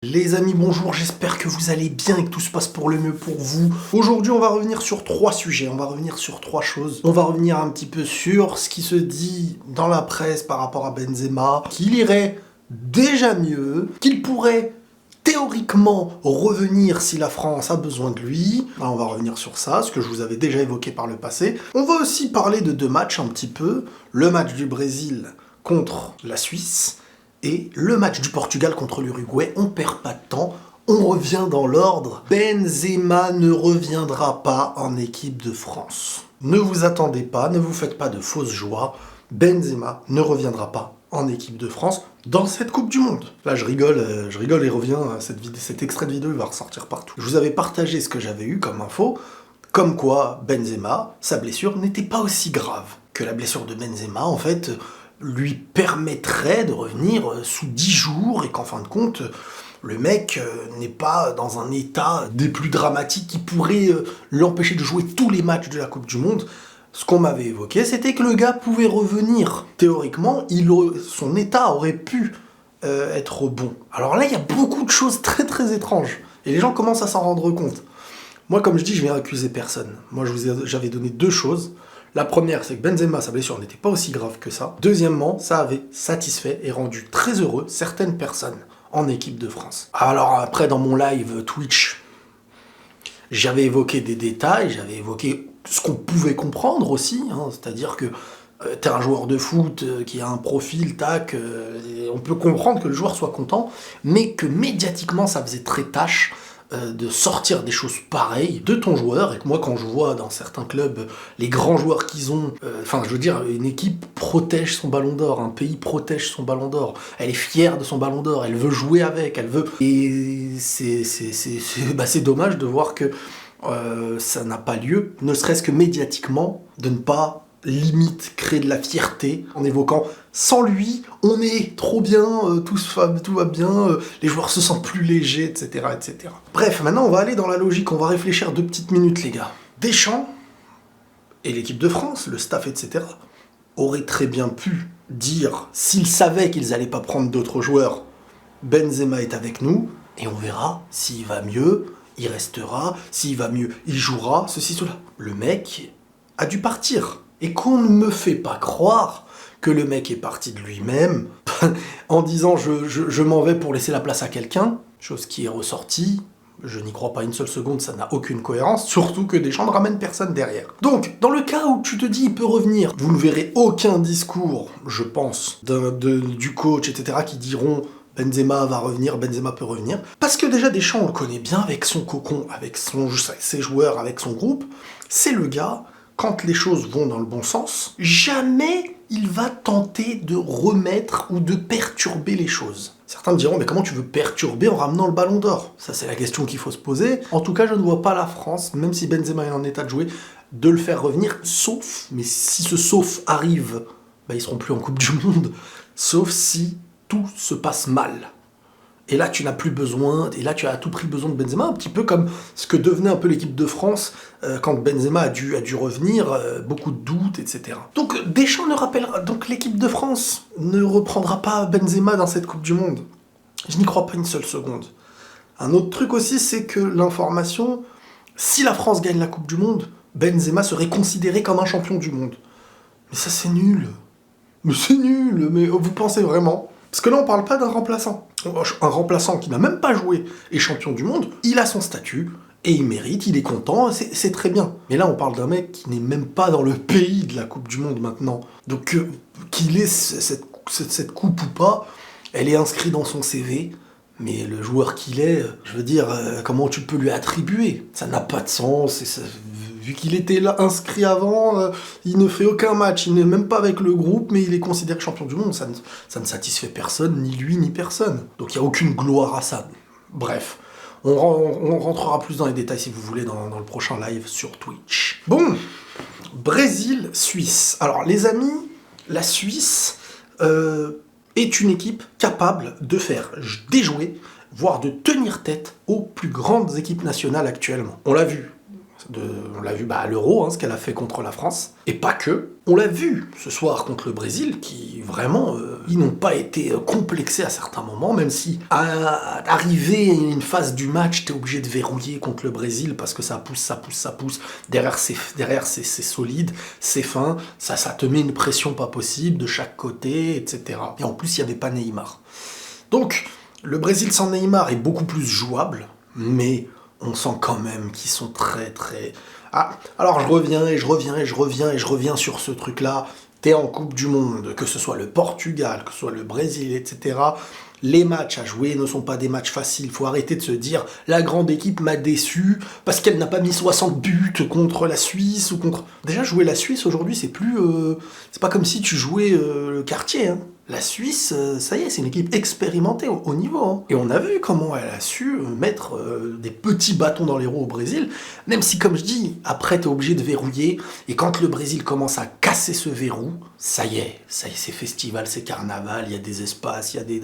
Les amis, bonjour, j'espère que vous allez bien et que tout se passe pour le mieux pour vous. Aujourd'hui, on va revenir sur 3 sujets, on va revenir sur 3 choses. On va revenir un petit peu sur ce qui se dit dans la presse par rapport à Benzema, qu'il irait déjà mieux, qu'il pourrait théoriquement revenir si la France a besoin de lui. Alors, on va revenir sur ça, ce que je vous avais déjà évoqué par le passé. On va aussi parler de 2 matchs un petit peu. Le match du Brésil contre la Suisse et le match du Portugal contre l'Uruguay. On perd pas de temps, on revient dans l'ordre. Benzema ne reviendra pas en équipe de France. Ne vous attendez pas, ne vous faites pas de fausses joies. Benzema ne reviendra pas en équipe de France dans cette Coupe du Monde. Là, je rigole et reviens, cet extrait de vidéo il va ressortir partout. Je vous avais partagé ce que j'avais eu comme info, comme quoi Benzema, sa blessure n'était pas aussi grave. Que la blessure de Benzema, en fait, lui permettrait de revenir sous 10 jours et qu'en fin de compte, le mec n'est pas dans un état des plus dramatiques qui pourrait l'empêcher de jouer tous les matchs de la Coupe du Monde. Ce qu'on m'avait évoqué, c'était que le gars pouvait revenir. Théoriquement, son état aurait pu être bon. Alors là, il y a beaucoup de choses très très étranges. Et les gens commencent à s'en rendre compte. Moi, comme je dis, je viens accuser personne. Moi, j'avais donné 2 choses. La première, c'est que Benzema, sa blessure n'était pas aussi grave que ça. Deuxièmement, ça avait satisfait et rendu très heureux certaines personnes en équipe de France. Alors après, dans mon live Twitch, j'avais évoqué des détails, j'avais évoqué ce qu'on pouvait comprendre aussi, hein, c'est-à-dire que t'es un joueur de foot qui a un profil, on peut comprendre que le joueur soit content, mais que médiatiquement, ça faisait très tâche de sortir des choses pareilles de ton joueur, et que moi quand je vois dans certains clubs les grands joueurs qu'ils ont, je veux dire, une équipe protège son ballon d'or, un pays protège son ballon d'or, elle est fière de son ballon d'or, elle veut jouer avec, elle veut... Et c'est dommage de voir que ça n'a pas lieu, ne serait-ce que médiatiquement, de ne pas limite créer de la fierté en évoquant sans lui on est trop bien, tout va bien, les joueurs se sentent plus légers, etc., etc. Bref, maintenant on va aller dans la logique, on va réfléchir 2 petites minutes les gars. Deschamps et l'équipe de France, le staff, etc., auraient très bien pu dire, s'ils savaient qu'ils allaient pas prendre d'autres joueurs, Benzema est avec nous et on verra s'il va mieux, il restera, s'il va mieux, il jouera, ceci, cela. Le mec a dû partir. Et qu'on ne me fait pas croire que le mec est parti de lui-même en disant je m'en vais pour laisser la place à quelqu'un, chose qui est ressortie, je n'y crois pas une seule seconde, ça n'a aucune cohérence, surtout que Deschamps ne ramène personne derrière. Donc, dans le cas où tu te dis il peut revenir, vous ne verrez aucun discours, je pense, du coach, etc., qui diront Benzema va revenir, Benzema peut revenir. Parce que déjà Deschamps, on le connaît bien avec son cocon, avec ses joueurs, avec son groupe, c'est le gars... Quand les choses vont dans le bon sens, jamais il va tenter de remettre ou de perturber les choses. Certains me diront, mais comment tu veux perturber en ramenant le ballon d'or? Ça, c'est la question qu'il faut se poser. En tout cas, je ne vois pas la France, même si Benzema est en état de jouer, de le faire revenir, sauf, mais si ce sauf arrive, ils seront plus en Coupe du Monde, sauf si tout se passe mal. Et là, tu n'as plus besoin, et là, tu as à tout prix besoin de Benzema, un petit peu comme ce que devenait un peu l'équipe de France quand Benzema a dû revenir, beaucoup de doutes, etc. Donc, Deschamps ne rappellera, donc l'équipe de France ne reprendra pas Benzema dans cette Coupe du Monde. Je n'y crois pas une seule seconde. Un autre truc aussi, c'est que l'information, si la France gagne la Coupe du Monde, Benzema serait considéré comme un champion du monde. Mais ça, c'est nul. Mais c'est nul, mais vous pensez vraiment? Parce que là, on parle pas d'un remplaçant. Un remplaçant qui n'a même pas joué est champion du monde, il a son statut, et il mérite, il est content, c'est très bien. Mais là, on parle d'un mec qui n'est même pas dans le pays de la Coupe du Monde maintenant. Donc, qu'il ait cette coupe ou pas, elle est inscrite dans son CV, mais le joueur qu'il est, je veux dire, comment tu peux lui attribuer? Ça n'a pas de sens, vu qu'il était là inscrit avant, il ne fait aucun match, il n'est même pas avec le groupe, mais il est considéré champion du monde, ça ne satisfait personne, ni lui, ni personne. Donc il n'y a aucune gloire à ça. Bref, on rentrera plus dans les détails si vous voulez dans le prochain live sur Twitch. Bon, Brésil-Suisse. Alors les amis, la Suisse est une équipe capable de faire déjouer, voire de tenir tête aux plus grandes équipes nationales actuellement. On l'a vu. On l'a vu à l'Euro, ce qu'elle a fait contre la France. Et pas que. On l'a vu ce soir contre le Brésil, qui vraiment, ils n'ont pas été complexés à certains moments, même si arrivé à une phase du match, t'es obligé de verrouiller contre le Brésil parce que ça pousse. Derrière, c'est solide, c'est fin, ça te met une pression pas possible de chaque côté, etc. Et en plus, il n'y avait pas Neymar. Donc, le Brésil sans Neymar est beaucoup plus jouable, mais on sent quand même qu'ils sont très... Ah, alors je reviens sur ce truc-là. T'es en Coupe du Monde, que ce soit le Portugal, que ce soit le Brésil, etc. Les matchs à jouer ne sont pas des matchs faciles. Il faut arrêter de se dire « la grande équipe m'a déçu parce qu'elle n'a pas mis 60 buts contre la Suisse » ou contre... Déjà, jouer la Suisse aujourd'hui, c'est plus... c'est pas comme si tu jouais le quartier, La Suisse, ça y est, c'est une équipe expérimentée au haut niveau. Et on a vu comment elle a su mettre des petits bâtons dans les roues au Brésil, même si, comme je dis, après, t'es obligé de verrouiller. Et quand le Brésil commence à casser ce verrou, ça y est, c'est festival, c'est carnaval, il y a des espaces, il y a des...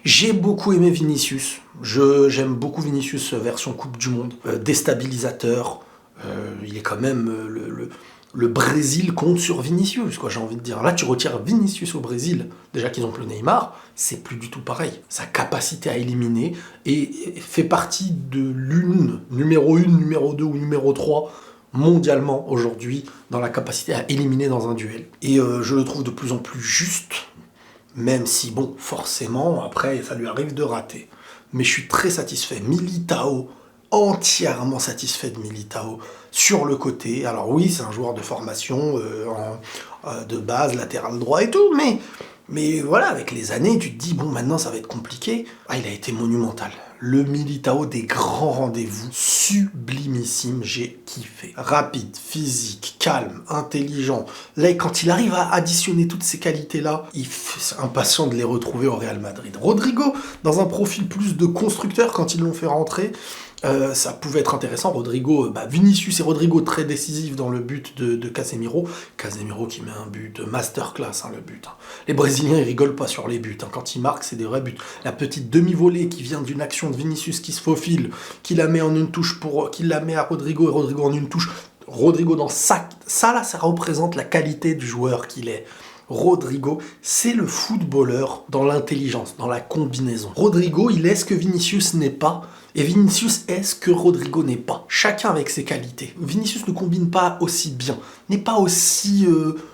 J'ai beaucoup aimé Vinicius. J'aime beaucoup Vinicius version Coupe du Monde. Déstabilisateur. Il est quand même... Le Brésil compte sur Vinicius, quoi, j'ai envie de dire. Là, tu retires Vinicius au Brésil, déjà qu'ils ont plus Neymar, c'est plus du tout pareil. Sa capacité à éliminer et fait partie de l'une, numéro 1, numéro 2 ou numéro 3, mondialement aujourd'hui, dans la capacité à éliminer dans un duel. Et je le trouve de plus en plus juste, même si, bon, forcément, après, ça lui arrive de rater. Mais je suis très satisfait. Militao, entièrement satisfait de Militao sur le côté. Alors oui, c'est un joueur de formation de base, latéral droit et tout, mais voilà, avec les années, tu te dis, bon, maintenant, ça va être compliqué. Ah, il a été monumental. Le Militao des grands rendez-vous, sublimissime, j'ai kiffé. Rapide, physique, calme, intelligent. Là, quand il arrive à additionner toutes ces qualités-là, c'est impatient de les retrouver au Real Madrid. Rodrigo, dans un profil plus de constructeur, quand ils l'ont fait rentrer, ça pouvait être intéressant. Vinicius et Rodrigo très décisifs dans le but de Casemiro. Casemiro qui met un but masterclass, le but. Les Brésiliens, ils rigolent pas sur les buts. Quand ils marquent, c'est des vrais buts. La petite demi-volée qui vient d'une action de Vinicius qui se faufile, qui la met en une touche qui la met à Rodrigo et Rodrigo en une touche. Rodrigo dans ça représente la qualité du joueur qu'il est. Rodrigo, c'est le footballeur dans l'intelligence, dans la combinaison. Rodrigo, il est ce que Vinicius n'est pas, et Vinicius est ce que Rodrigo n'est pas. Chacun avec ses qualités. Vinicius ne combine pas aussi bien, n'est pas aussi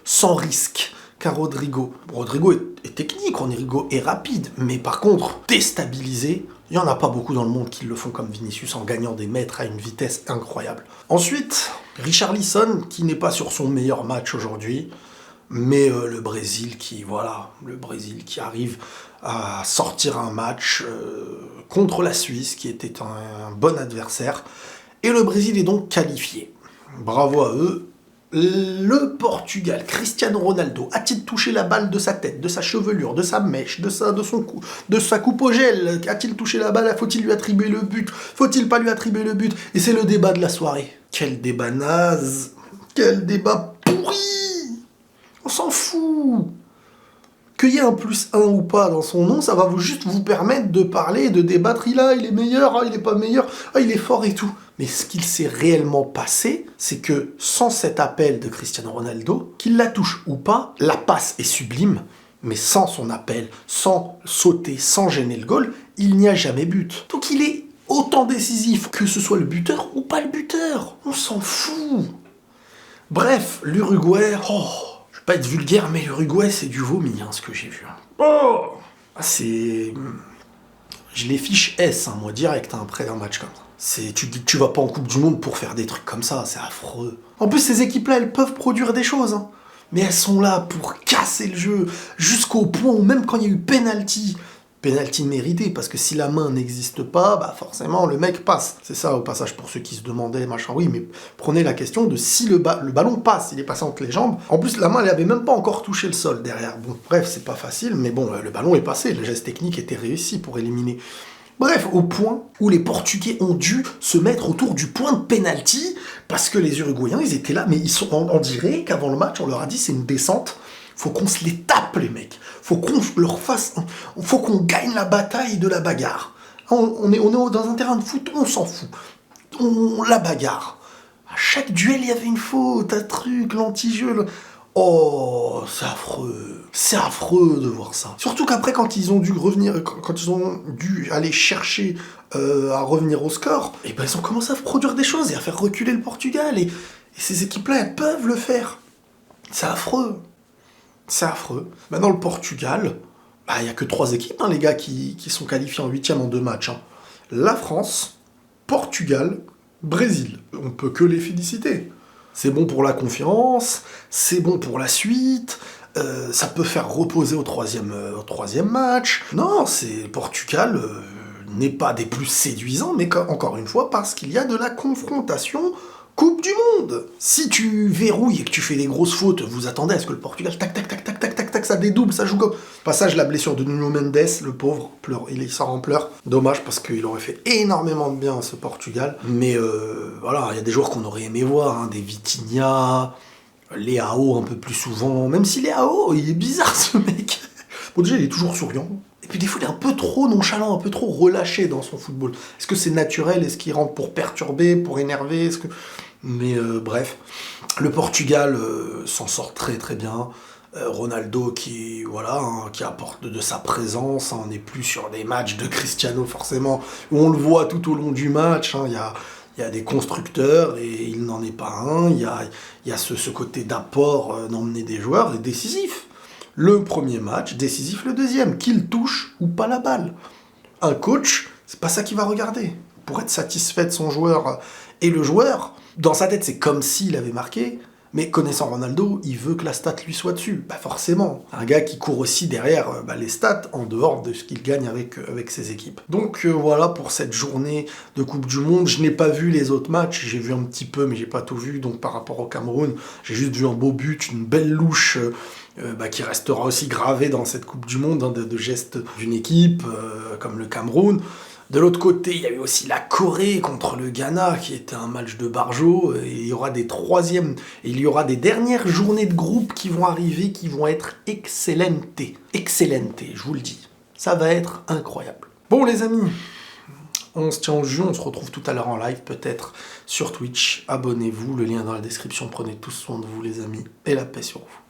sans risque qu'un Rodrigo. Rodrigo est technique, Rodrigo est rapide, mais par contre, déstabilisé, il n'y en a pas beaucoup dans le monde qui le font comme Vinicius en gagnant des mètres à une vitesse incroyable. Ensuite, Richarlison, qui n'est pas sur son meilleur match aujourd'hui, mais le Brésil qui arrive à sortir un match contre la Suisse, qui était un bon adversaire, et le Brésil est donc qualifié. Bravo à eux. Le Portugal, Cristiano Ronaldo, a-t-il touché la balle de sa tête, de sa chevelure, de sa mèche, de sa coupe au gel? A-t-il touché la balle? Faut-il lui attribuer le but? Faut-il pas lui attribuer le but? Et c'est le débat de la soirée. Quel débat naze! Quel débat pourri! On s'en fout. Qu'il y ait un +1 ou pas dans son nom, ça va juste vous permettre de parler, de débattre. Il est meilleur, il est pas meilleur, il est fort et tout. Mais ce qu'il s'est réellement passé, c'est que sans cet appel de Cristiano Ronaldo, qu'il la touche ou pas, la passe est sublime, mais sans son appel, sans sauter, sans gêner le goal, il n'y a jamais but. Donc il est autant décisif que ce soit le buteur ou pas le buteur. On s'en fout. Bref, l'Uruguay... Je vais pas être vulgaire, mais l'Uruguay, c'est du vomi, ce que j'ai vu. Je les fiche S, moi, direct, après un match comme ça. Tu te dis que tu vas pas en Coupe du Monde pour faire des trucs comme ça, c'est affreux. En plus, ces équipes-là, elles peuvent produire des choses, mais elles sont là pour casser le jeu, jusqu'au point où même quand il y a eu penalty mérité, parce que si la main n'existe pas, forcément le mec passe. C'est ça au passage pour ceux qui se demandaient, oui, mais prenez la question de si le ballon passe, il est passé entre les jambes. En plus, la main, elle avait même pas encore touché le sol derrière. Bon, bref, c'est pas facile, mais bon, le ballon est passé, le geste technique était réussi pour éliminer. Bref, au point où les Portugais ont dû se mettre autour du point de penalty, parce que les Uruguayens, ils étaient là, mais on dirait qu'avant le match, on leur a dit c'est une descente. Faut qu'on se les tape, les mecs. Faut qu'on leur fasse... Faut qu'on gagne la bataille de la bagarre. On est dans un terrain de foot, on s'en fout. La bagarre. À chaque duel, il y avait une faute, un truc, l'anti-jeu. Oh, c'est affreux de voir ça. Surtout qu'après, quand ils ont dû revenir, quand ils ont dû aller chercher à revenir au score, et ben ils ont commencé à produire des choses et à faire reculer le Portugal. Et ces équipes-là, elles peuvent le faire. C'est affreux. C'est affreux. Maintenant, le Portugal, il n'y a que 3 équipes, hein, les gars, qui sont qualifiés en 8e en 2 matchs. Hein. La France, Portugal, Brésil. On peut que les féliciter. C'est bon pour la confiance, c'est bon pour la suite, ça peut faire reposer au troisième match. Non, c'est Portugal n'est pas des plus séduisants, mais encore une fois, parce qu'il y a de la confrontation Coupe du Monde. Si tu verrouilles et que tu fais des grosses fautes, vous attendez à ce que le Portugal, tac, tac, tac, tac, tac, tac, tac, ça dédouble, ça joue comme... Passage, la blessure de Nuno Mendes, le pauvre, pleure, il sort en pleurs. Dommage, parce qu'il aurait fait énormément de bien à ce Portugal. Mais voilà, il y a des joueurs qu'on aurait aimé voir, hein, des Vitinha, Leao un peu plus souvent. Même si Leao, il est bizarre ce mec. Bon, déjà, il est toujours souriant. Et puis des fois, il est un peu trop nonchalant, un peu trop relâché dans son football. Est-ce que c'est naturel? Est-ce qu'il rentre pour perturber, pour énerver? Mais bref, le Portugal s'en sort très très bien. Ronaldo qui apporte de sa présence. Hein. On n'est plus sur des matchs de Cristiano forcément, où on le voit tout au long du match. Hein. Il y a des constructeurs et il n'en est pas un. Il y a ce côté d'apport d'emmener des joueurs et décisif. Le premier match, décisif le deuxième, qu'il touche ou pas la balle. Un coach, c'est pas ça qu'il va regarder. Pour être satisfait de son joueur, et le joueur, dans sa tête, c'est comme s'il avait marqué, mais connaissant Ronaldo, il veut que la stat lui soit dessus. Bah forcément. Un gars qui court aussi derrière les stats, en dehors de ce qu'il gagne avec ses équipes. Donc voilà pour cette journée de Coupe du Monde. Je n'ai pas vu les autres matchs, j'ai vu un petit peu, mais j'ai pas tout vu. Donc par rapport au Cameroun, j'ai juste vu un beau but, une belle louche qui restera aussi gravée dans cette Coupe du Monde, hein, de gestes d'une équipe comme le Cameroun. De l'autre côté, il y a eu aussi la Corée contre le Ghana, qui était un match de barjo. Et il y aura il y aura des dernières journées de groupe qui vont arriver, qui vont être excellentes. Excellentes, je vous le dis. Ça va être incroyable. Bon les amis, on se tient au jus, on se retrouve tout à l'heure en live, peut-être sur Twitch. Abonnez-vous, le lien est dans la description. Prenez tous soin de vous les amis, et la paix sur vous.